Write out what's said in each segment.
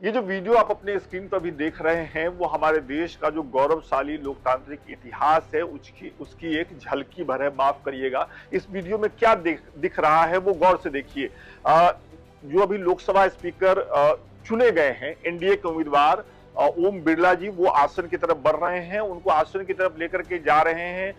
ये जो वीडियो आप अपने स्क्रीन पर भी देख रहे हैं वो हमारे देश का जो गौरवशाली लोकतांत्रिक इतिहास है उसकी एक झलकी भर है। माफ करिएगा, इस वीडियो में क्या दिख रहा है वो गौर से देखिए। जो अभी लोकसभा स्पीकर चुने गए हैं एनडीए के उम्मीदवार ओम बिरला जी, वो आसन की तरफ बढ़ रहे हैं, उनको आसन की तरफ लेकर के जा रहे हैं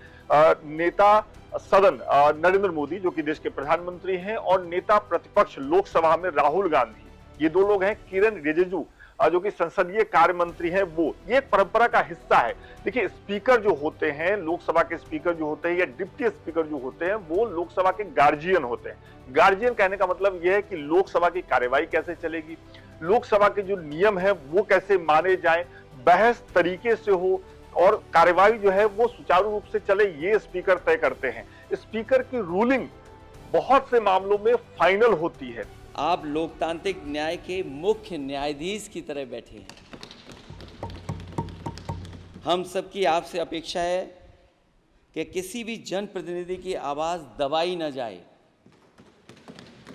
नेता सदन नरेंद्र मोदी जो कि देश के प्रधानमंत्री हैं, और नेता प्रतिपक्ष लोकसभा में राहुल गांधी। ये दो लोग हैं। किरण रिजिजू जो कि संसदीय कार्य मंत्री हैं, वो ये एक परंपरा का हिस्सा है। देखिए, स्पीकर जो होते हैं, लोकसभा के स्पीकर जो होते हैं या डिप्टी स्पीकर जो होते हैं, वो लोकसभा के गार्जियन होते हैं। गार्जियन कहने का मतलब यह है कि लोकसभा की कार्यवाही कैसे चलेगी, लोकसभा के जो नियम है वो कैसे माने जाएं, बहस तरीके से हो और कार्यवाही जो है वो सुचारू रूप से चले, ये स्पीकर तय करते हैं। स्पीकर की रूलिंग बहुत से मामलों में फाइनल होती है। आप लोकतांत्रिक न्याय के मुख्य न्यायाधीश की तरह बैठे हैं। हम सबकी आपसे अपेक्षा है कि किसी भी जनप्रतिनिधि की आवाज़ दबाई न जाए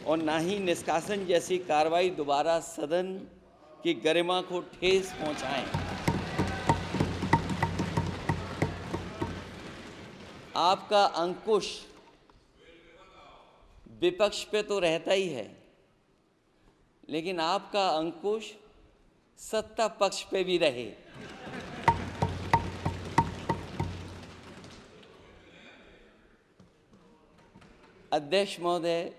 और ना ही निष्कासन जैसी कार्रवाई दोबारा सदन की गरिमा को ठेस पहुंचाएं। आपका अंकुश विपक्ष पे तो रहता ही है, लेकिन आपका अंकुश सत्ता पक्ष पे भी रहे। अध्यक्ष महोदय,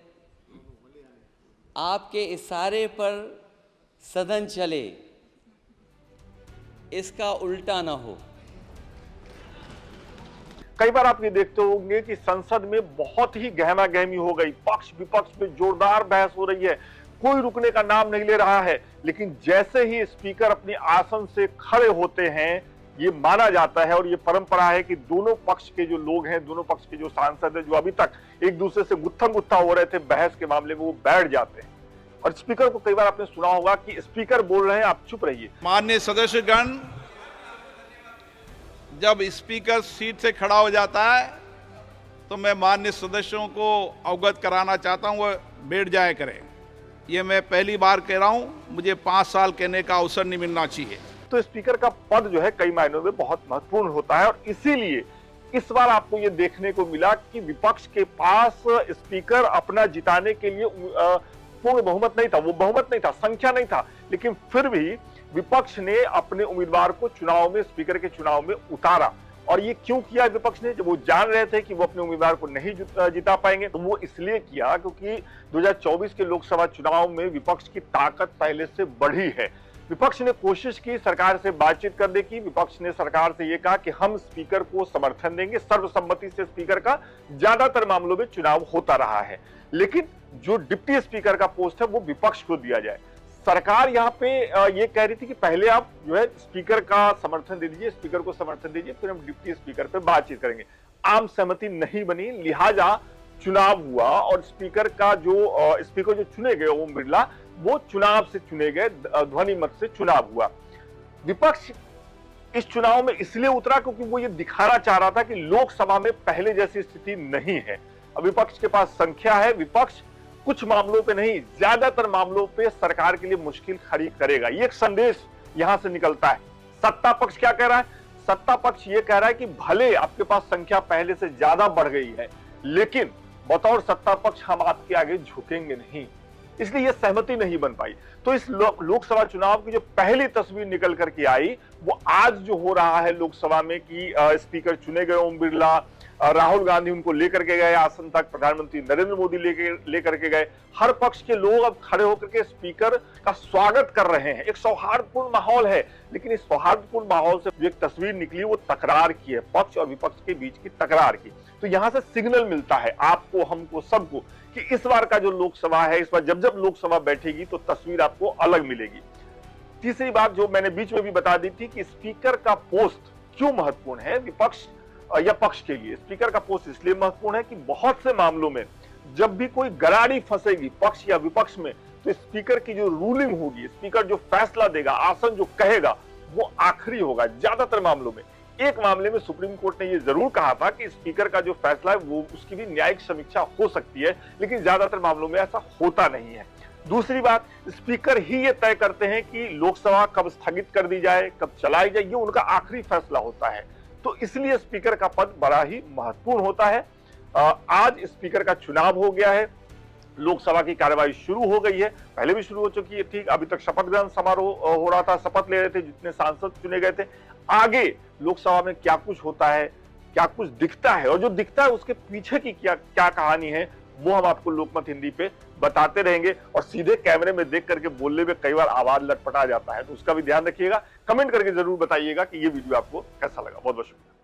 आपके इशारे पर सदन चले, इसका उल्टा ना हो। कई बार आप ये देखते होंगे कि संसद में बहुत ही गहमा गहमी हो गई, पक्ष विपक्ष में जोरदार बहस हो रही है, कोई रुकने का नाम नहीं ले रहा है। लेकिन जैसे ही स्पीकर अपने आसन से खड़े होते हैं, ये माना जाता है और ये परंपरा है कि दोनों पक्ष के जो लोग हैं, दोनों पक्ष के जो सांसद हैं, जो अभी तक एक दूसरे से गुत्थम गुत्था हो रहे थे बहस के मामले में, वो बैठ जाते हैं। और स्पीकर को कई बार आपने सुना होगा कि स्पीकर बोल रहे हैं, आप चुप रहिए। माननीय सदस्यगण, जब स्पीकर सीट से खड़ा हो जाता है तो मैं माननीय सदस्यों को अवगत कराना चाहता हूं, वो बैठ जाया करें। ये मैं पहली बार कह रहा हूं, मुझे 5 साल कहने का अवसर नहीं मिलना चाहिए। तो स्पीकर का पद जो है कई मायनों में बहुत महत्वपूर्ण होता है, और इसीलिए इस बार आपको ये देखने को मिला कि विपक्ष के पास स्पीकर अपना जिताने के लिए पूर्ण बहुमत नहीं था, वो बहुमत नहीं था, संख्या नहीं था, लेकिन फिर भी विपक्ष ने अपने उम्मीदवार को चुनाव में, स्पीकर के चुनाव में उतारा। और ये क्यों किया विपक्ष ने? जब वो जान रहे थे कि वो अपने उम्मीदवार को नहीं जिता पाएंगे, तो वो इसलिए किया क्योंकि 2024 के लोकसभा चुनाव में विपक्ष की ताकत पहले से बढ़ी है। विपक्ष ने कोशिश की सरकार से बातचीत करने की। विपक्ष ने सरकार से यह कहा कि हम स्पीकर को समर्थन देंगे, सर्वसम्मति से स्पीकर का ज्यादातर मामलों में चुनाव होता रहा है, लेकिन जो डिप्टी स्पीकर का पोस्ट है वो विपक्ष को दिया जाए। सरकार यहाँ पे ये कह रही थी कि पहले आप जो है स्पीकर का समर्थन दे दीजिए, स्पीकर को समर्थन दीजिए, फिर हम डिप्टी स्पीकर पे बातचीत करेंगे। आम सहमति नहीं बनी, लिहाजा चुनाव हुआ और स्पीकर जो चुने गए ओम बिरला, वो चुनाव से चुने गए, ध्वनि मत से चुनाव हुआ। विपक्ष इस चुनाव में इसलिए उतरा क्योंकि वो ये दिखाना चाह रहा था कि लोकसभा में पहले जैसी स्थिति नहीं है। अब विपक्ष के पास संख्या है, विपक्ष कुछ मामलों पे नहीं, ज्यादातर मामलों पे सरकार के लिए मुश्किल खड़ी करेगा। ये एक संदेश यहां से निकलता है। सत्ता पक्ष क्या कह रहा है? सत्ता पक्ष ये कह रहा है कि भले आपके पास संख्या पहले से ज्यादा बढ़ गई है, लेकिन बतौर सत्ता पक्ष हम आपके आगे झुकेंगे नहीं, इसलिए यह सहमति नहीं बन पाई। तो इस लोकसभा चुनाव की जो पहली तस्वीर निकल करके आई, वो आज जो हो रहा है लोकसभा में कि स्पीकर चुने गए ओम बिरला, राहुल गांधी उनको लेकर के गए आसन तक, प्रधानमंत्री नरेंद्र मोदी लेकर के गए, हर पक्ष के लोग अब खड़े होकर के स्पीकर का स्वागत कर रहे हैं। एक सौहार्दपूर्ण माहौल है, लेकिन इस सौहार्दपूर्ण माहौल से जो एक तस्वीर निकली वो तकरार की है, पक्ष और विपक्ष के बीच की तकरार की। तो यहां से सिग्नल मिलता है आपको, हमको, सबको कि इस बार का जो लोकसभा है, इस बार जब जब लोकसभा बैठेगी तो तस्वीर आपको अलग मिलेगी। तीसरी बात जो मैंने बीच में भी बता दी थी कि स्पीकर का पोस्ट क्यों महत्वपूर्ण है विपक्ष या पक्ष के लिए। स्पीकर का पोस्ट इसलिए महत्वपूर्ण है कि बहुत से मामलों में जब भी कोई गरारी फंसेगी पक्ष या विपक्ष में, तो स्पीकर की जो रूलिंग होगी, स्पीकर जो फैसला देगा, आसन जो कहेगा, वो आखिरी होगा ज्यादातर मामलों में। एक मामले में सुप्रीम कोर्ट ने यह जरूर कहा था कि स्पीकर का जो फैसला है वो उसकी भी न्यायिक समीक्षा हो सकती है, लेकिन ज्यादातर मामलों में ऐसा होता नहीं है। दूसरी बात, स्पीकर ही ये तय करते हैं कि लोकसभा कब स्थगित कर दी जाए, कब चलाई जाए, ये उनका आखिरी फैसला होता है। तो इसलिए स्पीकर का पद बड़ा ही महत्वपूर्ण होता है। आज स्पीकर का चुनाव हो गया है, लोकसभा की कार्यवाही शुरू हो गई है, पहले भी शुरू हो चुकी है। ठीक, अभी तक शपथ ग्रहण समारोह हो रहा था, शपथ ले रहे थे जितने सांसद चुने गए थे। आगे लोकसभा में क्या कुछ होता है, क्या कुछ दिखता है, और जो दिखता है उसके पीछे की क्या क्या कहानी है, वो हम आपको लोकमत हिंदी पे बताते रहेंगे। और सीधे कैमरे में देख करके बोलने में कई बार आवाज लटपटा जाता है, तो उसका भी ध्यान रखिएगा। कमेंट करके जरूर बताइएगा कि ये वीडियो आपको कैसा लगा। बहुत बहुत शुक्रिया।